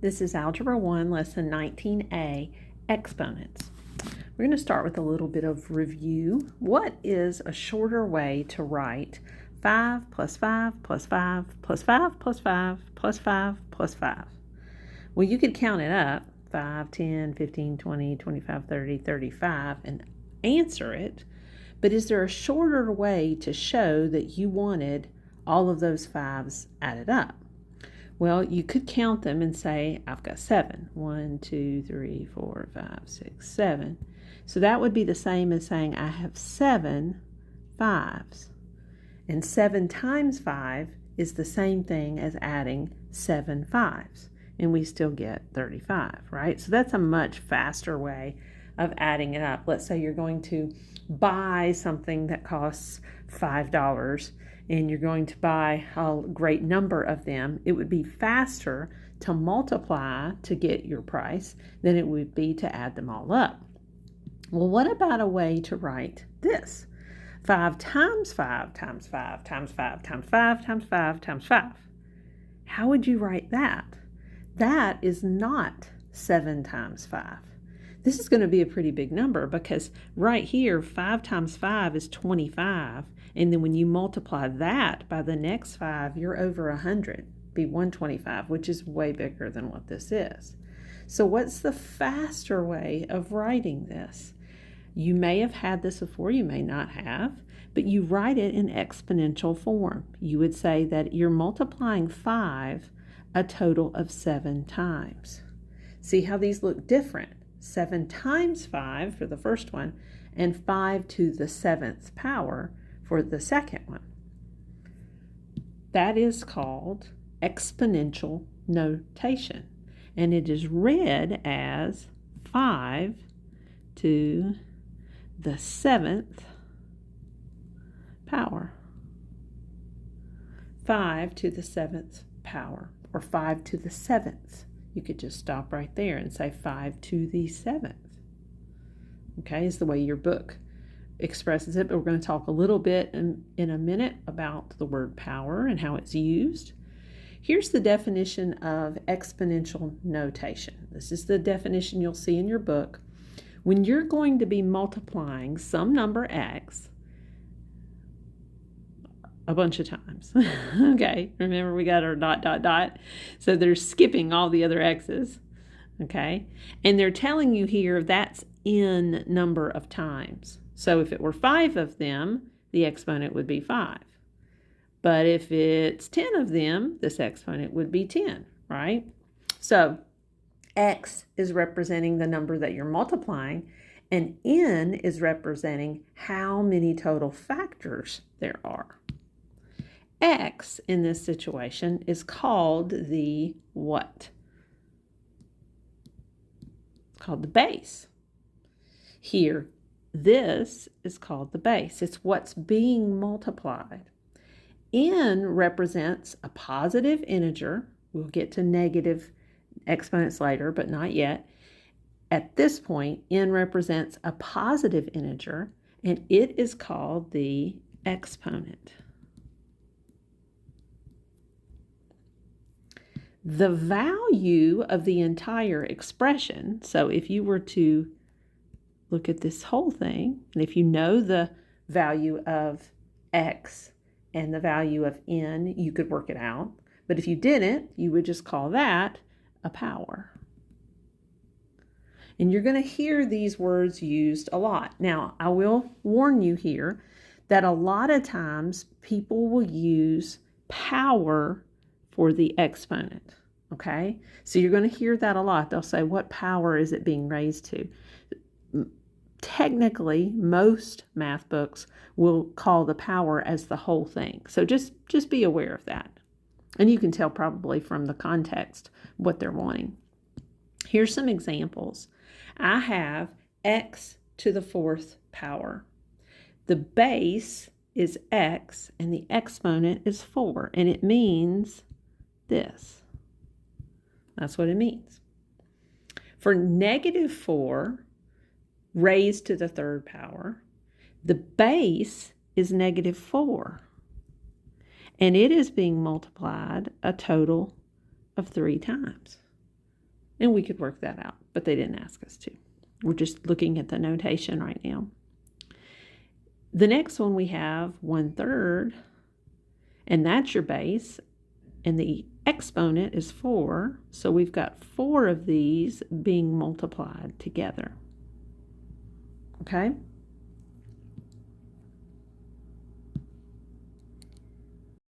This is Algebra 1, Lesson 19a, Exponents. We're going to start with a little bit of review. What is a shorter way to write 5 plus 5 plus 5 plus 5 plus 5 plus 5 plus 5? Well, you could count it up, 5, 10, 15, 20, 25, 30, 35, and answer it. But is there a shorter way to show that you wanted all of those 5s added up? Well, you could count them and say, I've got 7. 1, 2, 3, 4, 5, 6, 7. So that would be the same as saying I have 7 5s. And 7 times 5 is the same thing as adding 7 5s. And we still get 35, right? So that's a much faster way of adding it up. Let's say you're going to buy something that costs $5 and you're going to buy a great number of them. It would be faster to multiply to get your price than it would be to add them all up. Well, what about a way to write this? 5 times 5 times 5 times 5 times 5 times 5 times 5. How would you write that? That is not 7 times 5. This is going to be a pretty big number because right here, 5 times 5 is 25. And then when you multiply that by the next 5, you're over 100. Be 125, which is way bigger than what this is. So what's the faster way of writing this? You may have had this before, you may not have, but you write it in exponential form. You would say that you're multiplying 5 a total of 7 times. See how these look different? 7 times 5 for the first one, and 5 to the 7th power for the second one. That is called exponential notation, and it is read as 5 to the 7th power. 5 to the 7th power, or 5 to the 7th. You could just stop right there and say 5 to the 7th. Okay, is the way your book expresses it, but we're going to talk a little bit in a minute about the word power and how it's used. Here's the definition of exponential notation. This is the definition you'll see in your book. When you're going to be multiplying some number x a bunch of times. Okay, remember we got our dot, dot, dot. So they're skipping all the other x's. Okay, and they're telling you here that's in number of times. So if it were 5 of them, the exponent would be 5. But if it's 10 of them, this exponent would be 10, right? So x is representing the number that you're multiplying, and n is representing how many total factors there are. X in this situation is called the what? It's called the base. Here, this is called the base. It's what's being multiplied. N represents a positive integer. We'll get to negative exponents later, but not yet. At this point, n represents a positive integer, and it is called the exponent. The value of the entire expression, so if you were to look at this whole thing, and if you know the value of x and the value of n, you could work it out. But if you didn't, you would just call that a power. And you're going to hear these words used a lot. Now, I will warn you here that a lot of times people will use power for the exponent, okay? So you're going to hear that a lot. They'll say, what power is it being raised to? Technically, most math books will call the power as the whole thing. So just be aware of that. And you can tell probably from the context what they're wanting. Here's some examples. I have x to the 4th power. The base is x and the exponent is 4, and it means this. That's what it means. For negative 4 raised to the 3rd power, the base is negative 4, and it is being multiplied a total of 3 times. And we could work that out, but they didn't ask us to. We're just looking at the notation right now. The next one we have 1/3, and that's your base, and the exponent is 4, so we've got 4 of these being multiplied together. Okay?